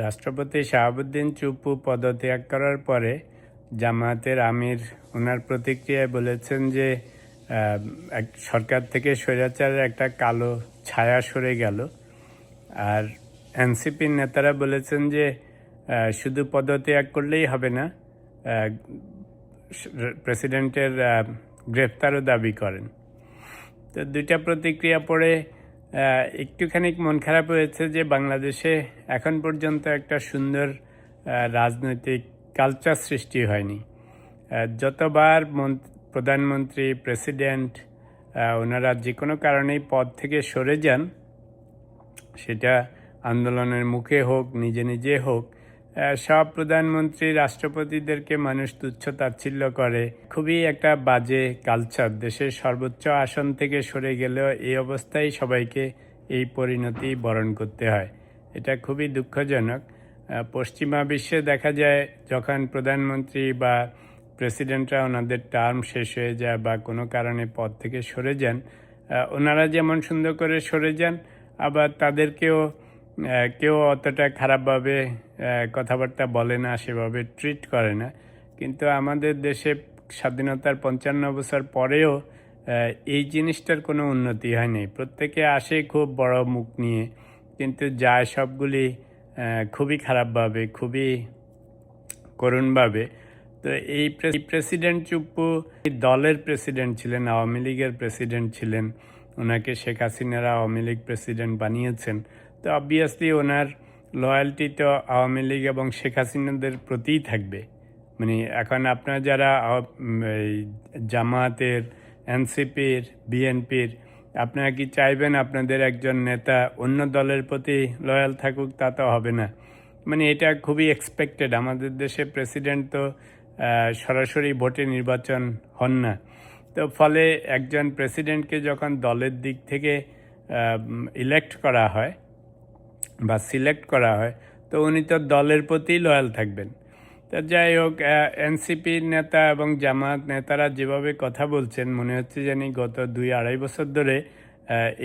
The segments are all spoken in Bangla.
রাষ্ট্রপতি শাহাবুদ্দিন চুপ্পু পদত্যাগ করার পরে জামায়াতের আমির ওনার প্রতিক্রিয়ায় বলেছেন যে সরকার থেকে স্বৈরাচারের একটা কালো ছায়া সরে গেল। আর এনসিপির নেতারা বলেছেন যে শুধু পদত্যাগ করলেই হবে না, প্রেসিডেন্টের গ্রেফতারও দাবি করেন। তো দুইটা প্রতিক্রিয়া পড়ে একটুখানি মন খারাপ হয়েছে যে বাংলাদেশে এখন পর্যন্ত একটা সুন্দর রাজনৈতিক কালচার সৃষ্টি হয়নি। যতবার প্রধানমন্ত্রী, প্রেসিডেন্ট ওনারা যে কোনো কারণেই পদ থেকে সরে যান, সেটা আন্দোলনের মুখে হোক, নিজে নিজে হোক, সব প্রধানমন্ত্রী, রাষ্ট্রপতিদেরকে মানুষ তুচ্ছ তাচ্ছিল্য করে। খুবই একটা বাজে কালচার। দেশের সর্বোচ্চ আসন থেকে সরে গেলেও এই অবস্থায় সবাইকে এই পরিণতি বরণ করতে হয়। এটা খুবই দুঃখজনক। পশ্চিমা বিশ্বে দেখা যায় যখন প্রধানমন্ত্রী বা প্রেসিডেন্টরা ওনাদের টার্ম শেষ হয়ে যায় বা কোনো কারণে পদ থেকে সরে যান, ওনারা যেমন সুন্দর করে সরে যান, আবার তাদেরকেও কেউ অতটা খারাপভাবে কথাবার্তা বলে না, সেভাবে ট্রিট করে না। কিন্তু আমাদের দেশে স্বাধীনতার 55 বছর পরেও এই জিনিসটার কোনো উন্নতি হয়নি। প্রত্যেকে আসে খুব বড় মুখ নিয়ে, কিন্তু যায় সবগুলি খুবই খারাপভাবে, খুবই করুণভাবে। তো এই প্রেসিডেন্ট চুপ্পু দলের প্রেসিডেন্ট ছিলেন, আওয়ামী লীগের প্রেসিডেন্ট ছিলেন। ওনাকে শেখ হাসিনারা আওয়ামী লীগ প্রেসিডেন্ট বানিয়েছেন। তো অবভিয়াসলি ওনার লয়্যালটি তো আওয়ামী লীগ এবং শেখ হাসিনাদের প্রতিই থাকবে। মানে এখন আপনারা যারা জামায়াতের, এনসিপির, বিএনপির, আপনারা কি চাইবেন আপনাদের একজন নেতা অন্য দলের প্রতি লয়াল থাকুক? তা তো হবে না। মানে এটা খুবই এক্সপেক্টেড। আমাদের দেশে প্রেসিডেন্ট তো সরাসরি ভোটে নির্বাচন হন না। তো ফলে একজন প্রেসিডেন্টকে যখন দলের দিক থেকে ইলেক্ট করা হয় বা সিলেক্ট করা হয়, তো উনি তো দলের প্রতি লয়াল থাকবেন। তো যাই হোক, এনসিপির নেতা এবং জামায়াত নেতারা যেভাবে কথা বলছেন, মনে হচ্ছে যেন গত 2-2.5 বছর ধরে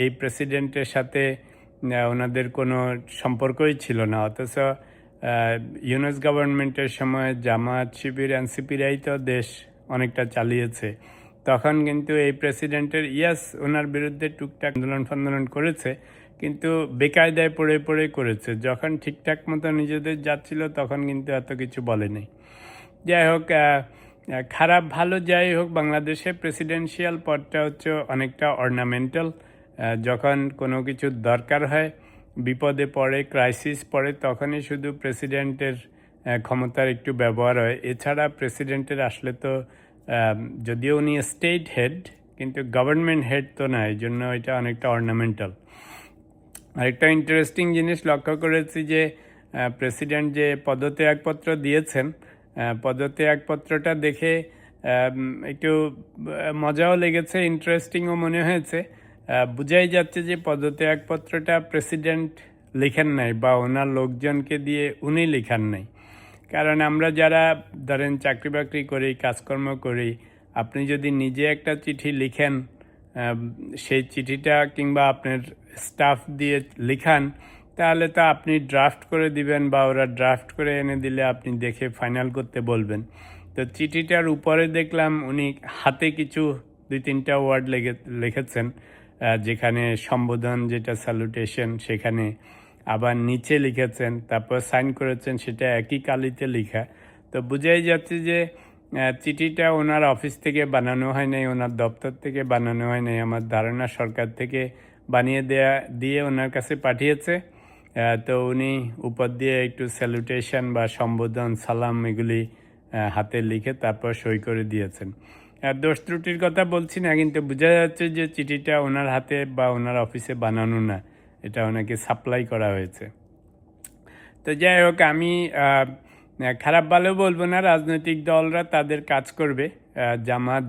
এই প্রেসিডেন্টের সাথে ওনাদের কোনো সম্পর্কই ছিল না। অথচ ইউনুস গভর্নমেন্টের সময় জামায়াত, শিবির, এনসিপিরাই তো দেশ অনেকটা চালিয়েছে। তখন কিন্তু এই প্রেসিডেন্টের ওনার বিরুদ্ধে টুকটাক আন্দোলন করেছে, কিন্তু বেকায়দায় পড়ে পড়ে করেছে। যখন ঠিকঠাক মতো নিজেদের যাচ্ছিল তখন কিন্তু এত কিছু বলেনি। যাই হোক, খারাপ ভালো যাই হোক, বাংলাদেশে প্রেসিডেন্সিয়াল পদটা হচ্ছে অনেকটা অর্নামেন্টাল। যখন কোনো কিছুর দরকার হয়, বিপদে পড়ে, ক্রাইসিস পড়ে, তখনই শুধু প্রেসিডেন্টের ক্ষমতার একটু ব্যবহার হয়। এছাড়া প্রেসিডেন্টের আসলে তো, যদিও উনি স্টেট হেড, কিন্তু গভর্নমেন্ট হেড তো না, এই জন্য এটা অনেকটা অর্নামেন্টাল। আরেকটা ইন্টারেস্টিং জিনিস লক্ষ্য করেছি যে প্রেসিডেন্ট যে পদত্যাগপত্র দিয়েছেন, পদত্যাগপত্রটা দেখে একটু মজাও লেগেছে, ইন্টারেস্টিংও মনে হয়েছে। বোঝাই যাচ্ছে যে পদত্যাগপত্রটা প্রেসিডেন্ট লেখেন নাই বা ওনার লোকজনকে দিয়ে উনি লেখান নাই। কারণ আমরা যারা ধরেন চাকরি বাকরি করি, কাজকর্ম করি, আপনি যদি নিজে একটা চিঠি লিখেন, সেই চিঠিটা কিংবা আপনার স্টাফ দিয়ে লিখান, তাহলে তো আপনি ড্রাফট করে দিবেন বা ওরা ড্রাফট করে এনে দিলে আপনি দেখে ফাইনাল করতে বলবেন। তো চিঠিটার উপরে দেখলাম উনি হাতে কিছু 2-3টা ওয়ার্ড লিখেছেন, যেখানে সম্বোধন, যেটা স্যালুটেশন, সেখানে আবার নিচে লিখেছেন, তারপর সাইন করেছেন, সেটা একই কালিতে লেখা। তো বোঝাই যাচ্ছে যে চিঠিটা ওনার অফিস থেকে বানানো হয় নাই, ওনার দপ্তর থেকে বানানো হয় নাই। আমার ধারণা সরকার থেকে বানিয়ে দিয়ে ওনার কাছে পাঠিয়েছে। তো উনি উপর দিয়ে একটু স্যালুটেশন বা সম্বোধন, সালাম, এগুলি হাতে লিখে তারপর সই করে দিয়েছেন। দোষ ত্রুটির কথা বলছি না, কিন্তু বোঝা যাচ্ছে যে চিঠিটা ওনার হাতে বা ওনার অফিসে বানানো না, এটা ওনাকে সাপ্লাই করা হয়েছে। তো যাই হোক, আমি খারাপ ভালো বলবো না। রাজনৈতিক দলরা তাদের কাজ করবে,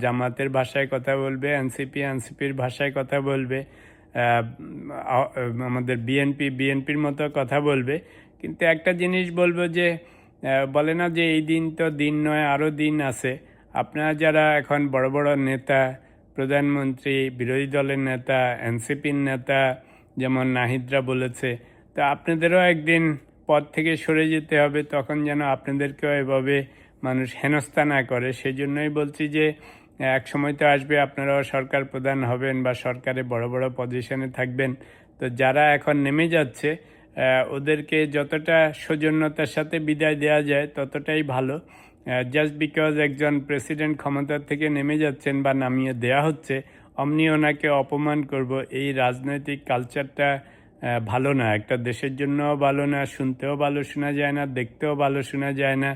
জামাতের ভাষায় কথা বলবে, এনসিপির ভাষায় কথা বলবে, আমাদের বিএনপির মতো কথা বলবে। কিন্তু একটা জিনিস বলবো যে, বলে না যে এই দিন তো দিন নয়, আরও দিন আছে। আপনারা যারা এখন বড় বড় নেতা, প্রধানমন্ত্রী, বিরোধী দলের নেতা, এনসিপির নেতা, যেমন নাহিদরা বলেছে, তো আপনাদেরও একদিন পদ থেকে সরে যেতে হবে, তখন যেন আপনাদেরকেও এভাবে মানুষ হেনস্থা না করে। সেই জন্যই বলছি যে এক সময় তো আসবে আপনারাও সরকার প্রধান হবেন বা সরকারে বড় বড় পজিশনে থাকবেন। তো যারা এখন নেমে যাচ্ছে ওদেরকে যতটা সৌজন্যতার সাথে বিদায় দেওয়া যায় ততটাই ভালো। জাস্ট বিকজ একজন প্রেসিডেন্ট ক্ষমতার থেকে নেমে যাচ্ছেন বা নামিয়ে দেয়া হচ্ছে, অমনি ওনাকে অপমান করব, এই রাজনৈতিক কালচারটা ভালো না, একটা দেশের জন্যও ভালো না, শুনতেও ভালো শোনা যায় না, দেখতেও ভালো শোনা যায় না।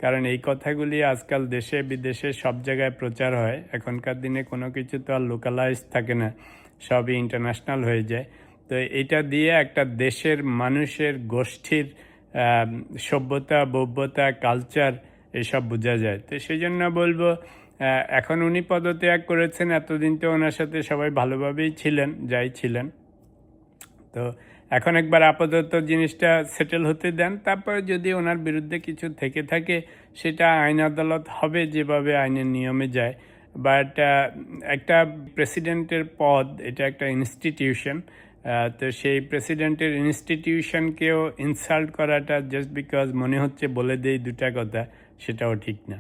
কারণ এই কথাগুলি আজকাল দেশে বিদেশে সব জায়গায় প্রচার হয়। এখনকার দিনে কোনো কিছু তো আর লোকালাইজ থাকে না, সবই ইন্টারন্যাশনাল হয়ে যায়। তো এটা দিয়ে একটা দেশের মানুষের গোষ্ঠীর সভ্যতা, ভব্যতা, কালচার এসব বোঝা যায়। তো সেই জন্য বলবো এখন উনি পদত্যাগ করেছেন, এতদিন তো ওনার সাথে সবাই ভালোভাবেই ছিলেন, যাই ছিলেন। তো এখন একবার আপাতত জিনিসটা সেটেল হতে দেন, তারপরে যদি ওনার বিরুদ্ধে কিছু থেকে থাকে সেটা আইন আদালত হবে যেভাবে আইনের নিয়মে যায়। বাট একটা প্রেসিডেন্টের পদ এটা একটা ইনস্টিটিউশন। তো সেই প্রেসিডেন্টের ইনস্টিটিউশনকেও ইনসাল্ট করাটা জাস্ট বিকজ মনে হচ্ছে বলে দেই দুটা কথা, সেটাও ঠিক না।